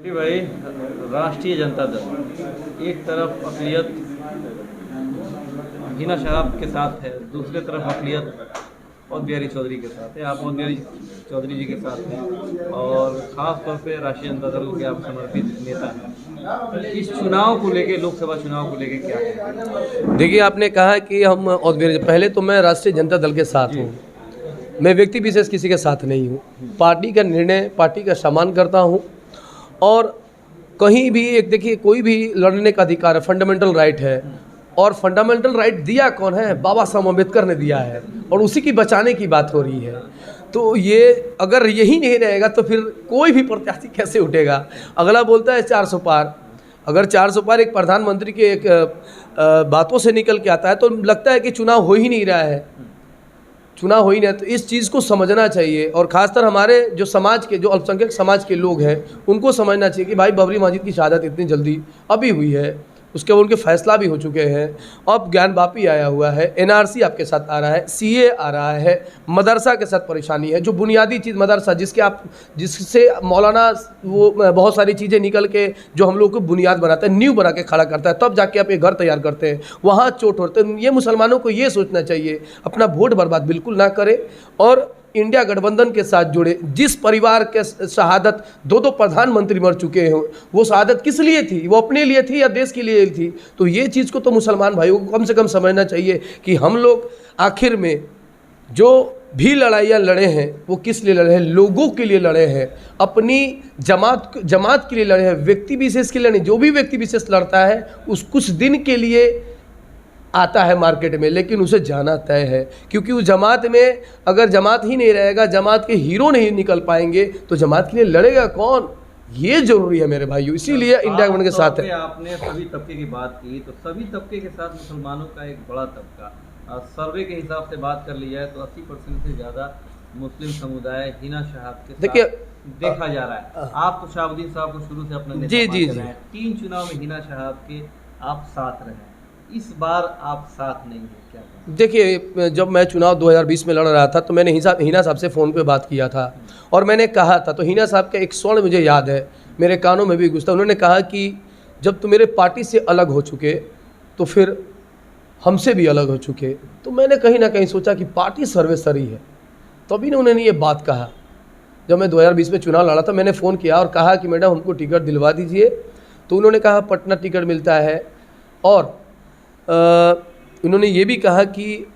जी भाई, राष्ट्रीय जनता दल एक तरफ अक़लियत हिना शहाब के साथ है, दूसरे तरफ अक़लियत और बिहारी चौधरी के साथ है। आप और बिहारी चौधरी जी के साथ हैं और ख़ास तौर पे राष्ट्रीय जनता दल के आप समर्पित नेता हैं। इस चुनाव को लेके, लोकसभा चुनाव को लेके क्या है? देखिए, आपने कहा कि हम और पहले तो मैं राष्ट्रीय जनता दल के साथ हूँ। मैं व्यक्ति विशेष किसी के साथ नहीं हूँ। पार्टी का निर्णय, पार्टी का सम्मान करता हूँ और कहीं भी एक देखिए, कोई भी लड़ने का अधिकार है, फंडामेंटल राइट है। और फंडामेंटल राइट दिया कौन है? बाबा साहब अम्बेडकर ने दिया है और उसी की बचाने की बात हो रही है। तो ये अगर यही नहीं रहेगा तो फिर कोई भी प्रत्याशी कैसे उठेगा? अगला बोलता है 400 पार। अगर 400 पार एक प्रधानमंत्री के एक बातों से निकल के आता है तो लगता है कि चुनाव हो ही नहीं रहा है, चुनाव हो ही नहीं। तो इस चीज़ को समझना चाहिए और ख़ासकर हमारे जो समाज के, जो अल्पसंख्यक समाज के लोग हैं, उनको समझना चाहिए कि भाई बाबरी मस्जिद की शहादत इतनी जल्दी अभी हुई है, उसके बाद उनके फैसला भी हो चुके हैं। अब ज्ञान वापी आया हुआ है, एनआरसी आपके साथ आ रहा है, सीए आ रहा है, मदरसा के साथ परेशानी है। जो बुनियादी चीज़ मदरसा, जिससे मौलाना वो बहुत सारी चीज़ें निकल के जो हम लोग को बुनियाद बनाता है, नींव बना के खड़ा करता है, तब जाके आप एक घर तैयार करते हैं, वहाँ चोट होते हैं। ये मुसलमानों को ये सोचना चाहिए, अपना वोट बर्बाद बिल्कुल ना करें और इंडिया गठबंधन के साथ जुड़े। जिस परिवार के शहादत दो प्रधानमंत्री मर चुके हैं, वो शहादत किस लिए थी? वो अपने लिए थी या देश के लिए थी? तो ये चीज़ को तो मुसलमान भाइयों को कम से कम समझना चाहिए कि हम लोग आखिर में जो भी लड़ाइयाँ लड़े हैं वो किस लिए लड़े हैं? लोगों के लिए लड़े हैं, अपनी जमात के लिए लड़े हैं, व्यक्ति विशेष के लिए नहीं। जो भी व्यक्ति विशेष लड़ता है उस कुछ दिन के लिए आता है मार्केट में, लेकिन उसे जाना तय है, क्योंकि उस जमात में अगर जमात ही नहीं रहेगा, जमात के हीरो नहीं निकल पाएंगे तो जमात के लिए लड़ेगा कौन? ये जरूरी है मेरे भाइयों, इसीलिए इंडिया गठबंधन के साथ है। आपने सभी तबके की बात की, तो सभी तबके के साथ मुसलमानों का एक बड़ा तबका, सर्वे के हिसाब से बात कर ली जाए तो 80% से ज़्यादा मुस्लिम समुदाय हिना शहाब के देखिए देखा जा रहा है। आप तो शहाबुद्दीन साहब को शुरू से अपना नेता जी मानते रहे हैं। 3 चुनाव में हिना शहाब के आप साथ रहे, इस बार आप साथ नहीं हैं, क्या करें? देखिए, जब मैं चुनाव 2020 में लड़ रहा था तो मैंने हिना साहब से फ़ोन पे बात किया था और मैंने कहा था, तो हिना साहब का एक स्वर्ण मुझे याद है, मेरे कानों में भी गुजता। उन्होंने कहा कि जब तुम मेरे पार्टी से अलग हो चुके तो फिर हमसे भी अलग हो चुके। तो मैंने कहीं ना कहीं सोचा कि पार्टी सर्वेसरी है, तभी तो उन्होंने ये बात कहा। जब मैं 2020 में चुनाव लड़ा था, मैंने फ़ोन किया और कहा कि मैडम हमको टिकट दिलवा दीजिए। तो उन्होंने कहा पटना टिकट मिलता है और उन्होंने ये भी कहा कि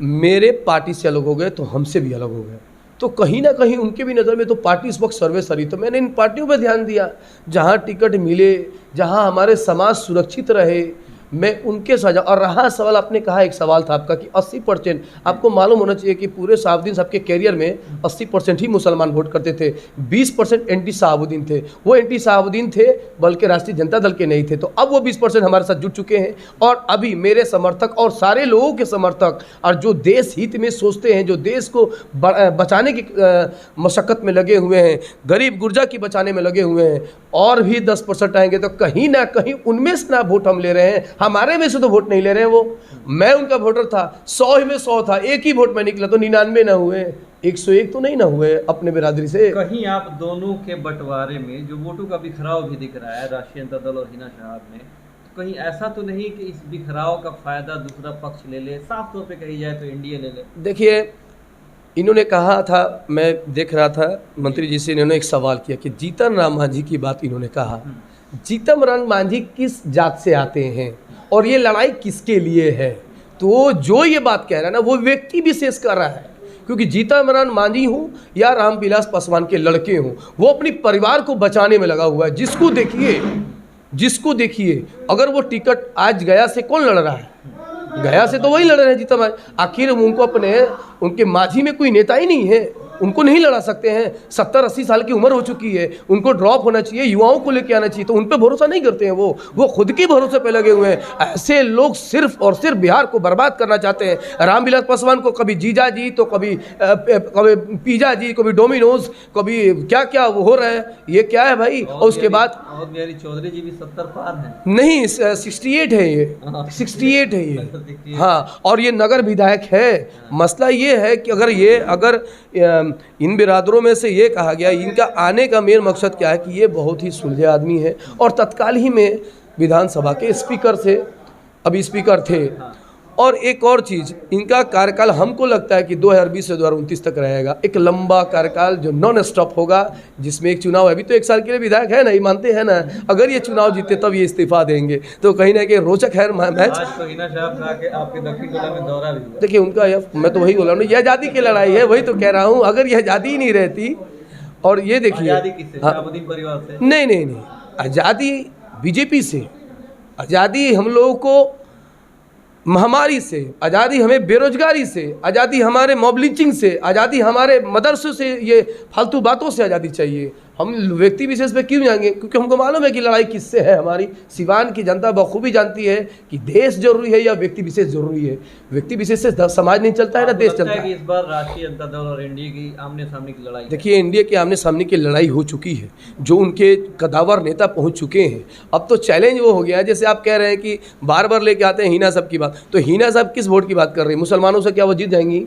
मेरे पार्टी से अलग हो गए तो हमसे भी अलग हो गए। तो कहीं ना कहीं उनके भी नज़र में तो पार्टी इस वक्त सर्वेसरी। तो मैंने इन पार्टियों पर ध्यान दिया, जहाँ टिकट मिले, जहाँ हमारे समाज सुरक्षित रहे, मैं उनके साथ। और रहा सवाल, आपने कहा एक सवाल था आपका कि 80%, आपको मालूम होना चाहिए कि पूरे शहाबुद्दीन साहब के कैरियर में 80% ही मुसलमान वोट करते थे, 20% एंटी शहाबुद्दीन थे। वो एंटी शहाबुद्दीन थे, बल्कि राष्ट्रीय जनता दल के नहीं थे। तो अब वो 20% हमारे साथ जुड़ चुके हैं और अभी मेरे समर्थक और सारे लोगों के समर्थक और जो देश हित में सोचते हैं, जो देश को बचाने की मशक्क़त में लगे हुए हैं, गरीब गुर्जा की बचाने में लगे हुए हैं, और भी 10% आएंगे तो कहीं ना कहीं उनमें से ना वोट हम ले रहे हैं, हमारे में से तो वोट नहीं ले रहे हैं। वो, मैं उनका वोटर था, 100 में 100 था, एक ही वोट में निकला तो 99 ना हुए, 101 तो नहीं ना हुए अपने बिरादरी से। कहीं आप दोनों के बंटवारे में जो वोटों का बिखराव भी दिख रहा है राष्ट्रीय जनता दल और हिना शहाब में, तो कहीं ऐसा तो नहीं कि इस बिखराव का फायदा दूसरा पक्ष ले ले? साफ तौर पे कही जाए तो एनडीए ले ले। देखिए, इन्होंने कहा था, मैं देख रहा था मंत्री जी से, इन्होंने एक सवाल किया कि जीतन राम मांझी की बात इन्होंने कहा। जीतन राम मांझी किस जात से आते हैं और ये लड़ाई किसके लिए है? तो जो ये बात कह रहा है ना, वो व्यक्ति विशेष कर रहा है, क्योंकि जीतन राम मांझी हो या रामविलास पासवान के लड़के हों, वो अपनी परिवार को बचाने में लगा हुआ है। जिसको देखिए अगर वो टिकट आज गया से कौन लड़ रहा है? गया से तो वही लड़ रहे हैं जीतन मांझी। आखिर उनको उनके मांझी में कोई नेता ही नहीं है, उनको नहीं लड़ा सकते हैं। 70-80 साल की उम्र हो चुकी है, उनको ड्रॉप होना चाहिए, युवाओं को लेके आना चाहिए। तो उन पे भरोसा नहीं करते हैं, वो खुद के भरोसे पे लगे हुए हैं। ऐसे लोग सिर्फ और सिर्फ बिहार को बर्बाद करना चाहते हैं। रामविलास पासवान को कभी जीजा जी, तो कभी पिज्जा जी, कभी डोमिनोज, कभी क्या क्या वो हो रहा है, ये क्या है भाई? और उसके बाद और बिहारी चौधरी जी भी 70 पार हैं। नहीं, 68 है ये, 68 है ये। हाँ, और ये नगर विधायक है। मसला ये है कि अगर इन बिरादरों में से ये कहा गया, इनका आने का मेन मकसद क्या है कि ये बहुत ही सुलझे आदमी है और तत्काल ही में विधानसभा के स्पीकर से, अभी स्पीकर थे। और एक और चीज़, इनका कार्यकाल हमको लगता है कि 2020 से 2029 तक रहेगा, एक लंबा कार्यकाल जो नॉन स्टॉप होगा, जिसमें एक चुनाव है। अभी तो 1 साल के लिए विधायक है ना, ये मानते हैं ना, अगर ये चुनाव जीते तब ये इस्तीफा देंगे, तो कहीं ना कहीं रोचक है मैच। आज तो हिना साहब का के आपके दक्षिण जिला में दौरा भी हुआ। देखिए उनका मैं तो वही बोल रहा हूँ, ये आज़ादी की लड़ाई है, वही तो कह रहा हूँ। अगर ये आज़ादी ही नहीं रहती, और ये देखिए आज़ादी किससे? शहाबुद्दीन परिवार से? नहीं, आज़ादी बीजेपी से, आज़ादी हम लोगों को महामारी से, आज़ादी हमें बेरोजगारी से, आज़ादी हमारे मॉब लिंचिंग से, आज़ादी हमारे मदरसों से, ये फालतू बातों से आज़ादी चाहिए। हम व्यक्ति विशेष पे क्यों जाएंगे? क्योंकि हमको मालूम है कि लड़ाई किससे है। हमारी सिवान की जनता बखूबी जानती है कि देश जरूरी है या व्यक्ति विशेष जरूरी है। व्यक्ति विशेष से समाज नहीं चलता है ना देश चलता है। इस बार राष्ट्रीय जनता दल और एनडीए की आमने सामने की लड़ाई, देखिए एनडीए के आमने सामने की लड़ाई हो चुकी है, जो उनके कदावर नेता पहुंच चुके हैं। अब तो चैलेंज वो हो गया है, जैसे आप कह रहे हैं कि बार बार लेके आते हैं हिना साहब की बात, तो हिना साहब किस वोट की बात कर रहे हैं? मुसलमानों से क्या वो जीत जाएंगी?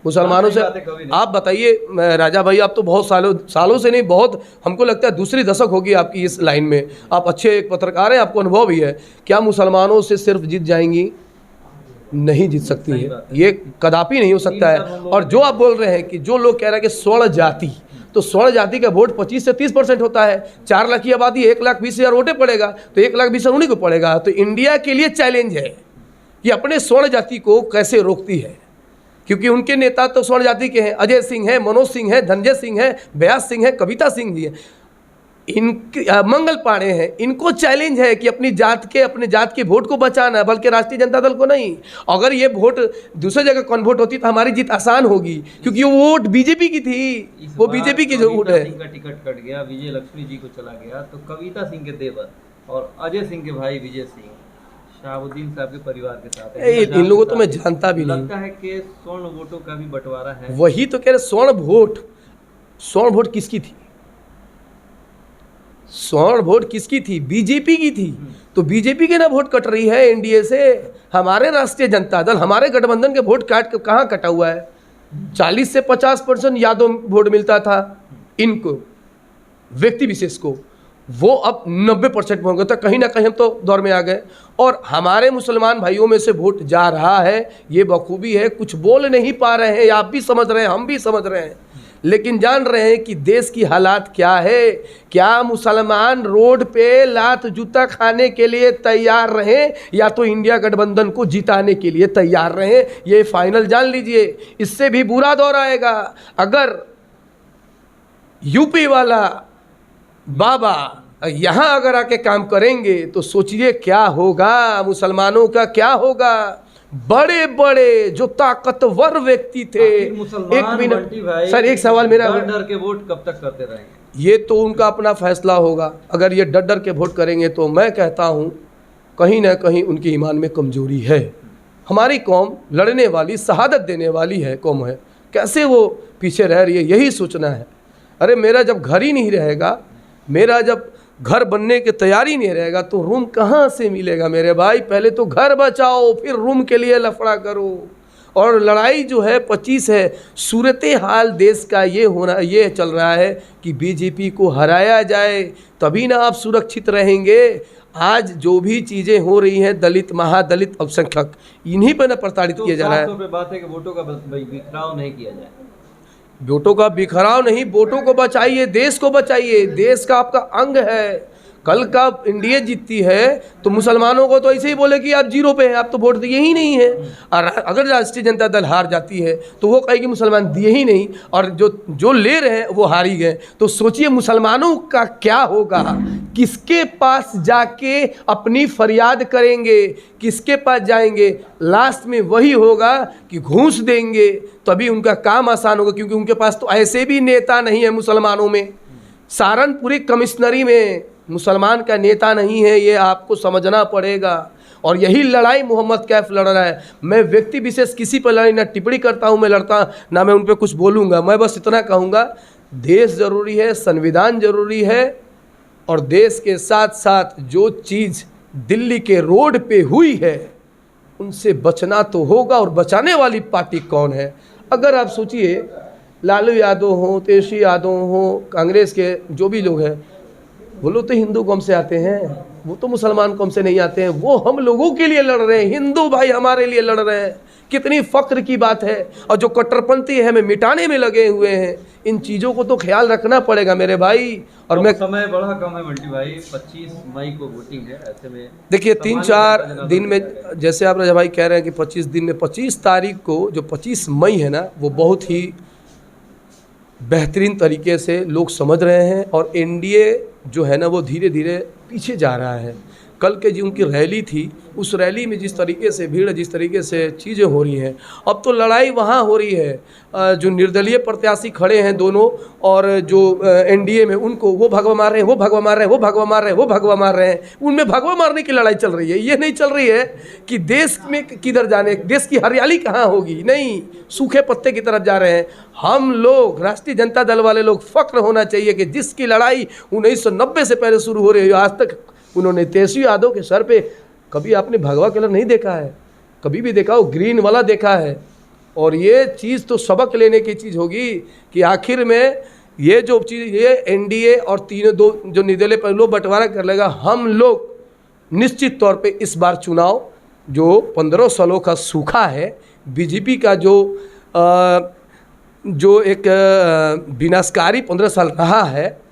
मुसलमानों से आप बताइए राजा भाई, आप तो बहुत सालों से नहीं, बहुत हमको लगता है दूसरी दशक होगी आपकी इस लाइन में। आप अच्छे एक पत्रकार हैं, आपको अनुभव भी है। क्या मुसलमानों से सिर्फ जीत जाएंगी? नहीं जीत सकती है, ये कदापि नहीं हो सकता है। और जो आप बोल रहे हैं कि जो लोग कह रहे हैं कि स्वर्ण जाति, तो स्वर्ण जाति का वोट 25 से 30% होता है। 4 लाख की आबादी, 1,20,000 वोटे पड़ेगा, तो 1,20,000 उन्हीं को पड़ेगा। तो इंडिया के लिए चैलेंज है कि अपने स्वर्ण जाति को कैसे रोकती है, क्योंकि उनके नेता तो स्वर्ण जाति के हैं। अजय सिंह है, मनोज सिंह है, धनंजय सिंह है, व्यास सिंह है, कविता सिंह जी है, मंगल पांडे हैं। इनको चैलेंज है कि अपनी जात के वोट को बचाना है, बल्कि राष्ट्रीय जनता दल को नहीं। अगर ये वोट दूसरे जगह कन्वर्ट होती तो हमारी जीत आसान होगी, क्योंकि वो वोट बीजेपी की थी, वो बीजेपी की जो वोट है। सिंह का टिकट कट गया, विजय लक्ष्मी जी को चला गया, तो कविता सिंह के देवर और अजय सिंह के भाई विजय सिंह शहाबुद्दीन साहब के परिवार के साथ है। इन लोगों तो मैं जानता भी नहीं। लगता है कि स्वर्ण वोटों का भी बंटवारा है। वही तो कह रहे, स्वर्ण वोट किसकी थी? स्वर्ण वोट किसकी थी? बीजेपी की थी। तो बीजेपी के ना वोट कट रही है एनडीए से। हमारे राष्ट्रीय जनता दल, हमारे गठबंधन के वोट काट के कहाँ कटा हुआ है? 40 से 50% यादव वोट मिलता था इनको, व्यक्ति विशेष को, वो अब 90% हो गया। तो कहीं ना कहीं हम तो दौर में आ गए, और हमारे मुसलमान भाइयों में से वोट जा रहा है, ये बखूबी है। कुछ बोल नहीं पा रहे हैं, आप भी समझ रहे हैं, हम भी समझ रहे हैं, लेकिन जान रहे हैं कि देश की हालात क्या है। क्या मुसलमान रोड पे लात जूता खाने के लिए तैयार रहें, या तो इंडिया गठबंधन को जिताने के लिए तैयार रहें? ये फाइनल जान लीजिए। इससे भी बुरा दौर आएगा अगर यूपी वाला बाबा यहाँ अगर आके काम करेंगे, तो सोचिए क्या होगा, मुसलमानों का क्या होगा। बड़े बड़े जो ताकतवर व्यक्ति थे, एक मिनट सर, एक सवाल मेरा, डर के वोट कब तक करते रहेंगे? ये तो उनका अपना फैसला होगा। अगर ये डर के वोट करेंगे, तो मैं कहता हूँ कहीं ना कहीं उनकी ईमान में कमजोरी है। हमारी कौम लड़ने वाली, शहादत देने वाली है कौम है, कैसे वो पीछे रह रही है, यही सोचना है। अरे मेरा जब घर ही नहीं रहेगा, मेरा जब घर बनने की तैयारी नहीं रहेगा, तो रूम कहाँ से मिलेगा मेरे भाई? पहले तो घर बचाओ, फिर रूम के लिए लफड़ा करो। और लड़ाई जो है 25 है। सूरत हाल देश का ये चल रहा है कि बीजेपी को हराया जाए, तभी ना आप सुरक्षित रहेंगे। आज जो भी चीज़ें हो रही हैं, दलित, महादलित, अल्पसंख्यक, इन्हीं पर ना प्रताड़ित किया जा रहा है। तो बात है कि वोटों का बिखराव नहीं किया जाए। वोटों का बिखराव नहीं, वोटों को बचाइए, देश को बचाइए। देश का आपका अंग है। कल का इंडिया जीतती है तो मुसलमानों को तो ऐसे ही बोले कि आप जीरो पे हैं, आप तो वोट दिए ही नहीं है। और अगर राष्ट्रीय जनता दल हार जाती है तो वो कहेगी मुसलमान दिए ही नहीं, और जो ले रहे हैं वो हार ही गए। तो सोचिए मुसलमानों का क्या होगा, किसके पास जाके अपनी फरियाद करेंगे, किसके पास जाएंगे? लास्ट में वही होगा कि घूस देंगे, तभी उनका काम आसान होगा, क्योंकि उनके पास तो ऐसे भी नेता नहीं है मुसलमानों में। सहारनपुरी कमिश्नरी में मुसलमान का नेता नहीं है, ये आपको समझना पड़ेगा। और यही लड़ाई मोहम्मद कैफ लड़ रहा है। मैं व्यक्ति विशेष किसी पर लड़ाई ना टिप्पणी करता हूँ, मैं लड़ता ना मैं उन पर कुछ बोलूँगा। मैं बस इतना कहूँगा, देश ज़रूरी है, संविधान ज़रूरी है, और देश के साथ साथ जो चीज़ दिल्ली के रोड पे हुई है उनसे बचना तो होगा। और बचाने वाली पार्टी कौन है? अगर आप सोचिए लालू यादव हों, तेजस्वी यादव हों, कांग्रेस के जो भी लोग हैं, वो लोग तो हिंदू कौम से आते हैं, वो तो मुसलमान कौम से नहीं आते हैं। वो हम लोगों के लिए लड़ रहे हैं, हिंदू भाई हमारे लिए लड़ रहे हैं। कितनी फ़ख्र की बात है। और जो कट्टरपंथी है हमें मिटाने में लगे हुए हैं। इन चीज़ों को तो ख्याल रखना पड़ेगा मेरे भाई। और मैं समय बड़ा कम है बंटी भाई, 25 मई को वोटिंग है। ऐसे में देखिए 3-4 दिन में, जैसे आप राजा भाई कह रहे हैं कि 25 दिन में, 25 तारीख को जो 25 मई है ना, वो बहुत ही बेहतरीन तरीके से लोग समझ रहे हैं। और एनडीए जो है ना वो धीरे धीरे पीछे जा रहा है। कल के जो उनकी रैली थी, उस रैली में जिस तरीके से भीड़, जिस तरीके से चीज़ें हो रही हैं, अब तो लड़ाई वहाँ हो रही है। जो निर्दलीय प्रत्याशी खड़े हैं दोनों, और जो एनडीए में, उनको वो भगवा मार रहे हैं, वो भगवा मार रहे हैं, वो भगवा मार रहे हैं, वो भगवा मार रहे हैं। उनमें भगवा मारने की लड़ाई चल रही है। ये नहीं चल रही है कि देश में किधर जाने, देश की हरियाली कहाँ होगी, नहीं, सूखे पत्ते की तरफ जा रहे हैं। हम लोग, राष्ट्रीय जनता दल वाले लोग, फ़ख्र होना चाहिए कि जिसकी लड़ाई 1990 से पहले शुरू हो रही है, आज तक उन्होंने तेजस्वी यादव के सर पे कभी आपने भगवा कलर नहीं देखा है, कभी भी देखा हो ग्रीन वाला देखा है। और ये चीज़ तो सबक लेने की चीज़ होगी कि आखिर में ये जो चीज़, ये एनडीए और तीनों दो जो निर्दलीय पर लोग बंटवारा कर लेगा। हम लोग निश्चित तौर पे इस बार चुनाव, जो 15 सालों का सूखा है, बीजेपी का जो एक विनाशकारी 15 साल रहा है,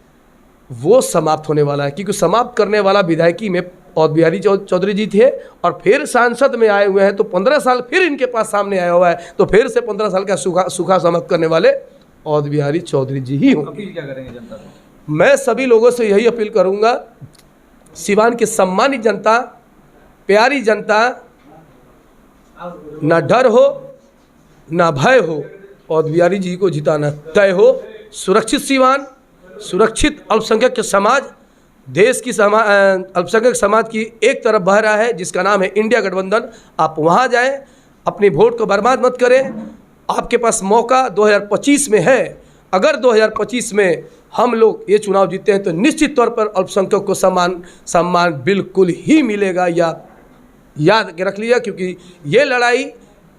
वो समाप्त होने वाला है। क्योंकि समाप्त करने वाला विधायकी में अवध बिहारी चौधरी जी थे, और फिर सांसद में आए हुए हैं, तो 15 साल फिर इनके पास सामने आया हुआ है, तो फिर से 15 साल का सूखा समाप्त करने वाले अवध बिहारी चौधरी जी ही होंगे। अपील क्या करेंगे जनता से? मैं सभी लोगों से यही अपील करूंगा, सिवान की सम्मानित जनता, प्यारी जनता, ना डर हो ना भय हो, अवध बिहारी जी को जिताना तय हो। सुरक्षित सिवान, सुरक्षित अल्पसंख्यक समाज, देश की अल्पसंख्यक समाज की एक तरफ बह रहा है, जिसका नाम है इंडिया गठबंधन। आप वहाँ जाएं, अपनी वोट को बर्बाद मत करें। आपके पास मौका 2025 में है। अगर 2025 में हम लोग ये चुनाव जीतते हैं तो निश्चित तौर पर अल्पसंख्यक को सम्मान बिल्कुल ही मिलेगा। याद रख लिया, क्योंकि ये लड़ाई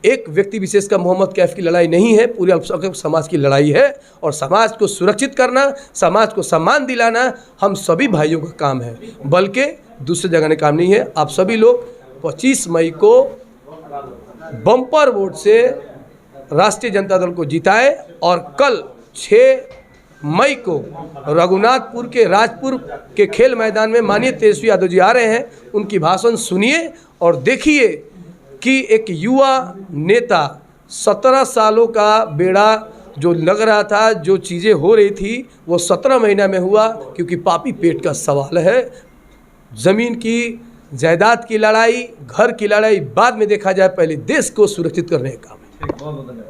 एक व्यक्ति विशेष का मोहम्मद कैफ की लड़ाई नहीं है, पूरे अल्पसंख्यक समाज की लड़ाई है। और समाज को सुरक्षित करना, समाज को सम्मान दिलाना हम सभी भाइयों का काम है, बल्कि दूसरे जगह का काम नहीं है। आप सभी लोग 25 मई को बम्पर वोट से राष्ट्रीय जनता दल को जिताए, और कल 6 मई को रघुनाथपुर के राजपुर के खेल मैदान में माननीय तेजस्वी यादव जी आ रहे हैं। उनकी भाषण सुनिए और देखिए कि एक युवा नेता, 17 सालों का बेड़ा जो लग रहा था, जो चीज़ें हो रही थी, वो 17 महीना में हुआ। क्योंकि पापी पेट का सवाल है। ज़मीन की, जायदाद की लड़ाई, घर की लड़ाई बाद में देखा जाए, पहले देश को सुरक्षित करने का काम है। बहुत बहुत धन्यवाद।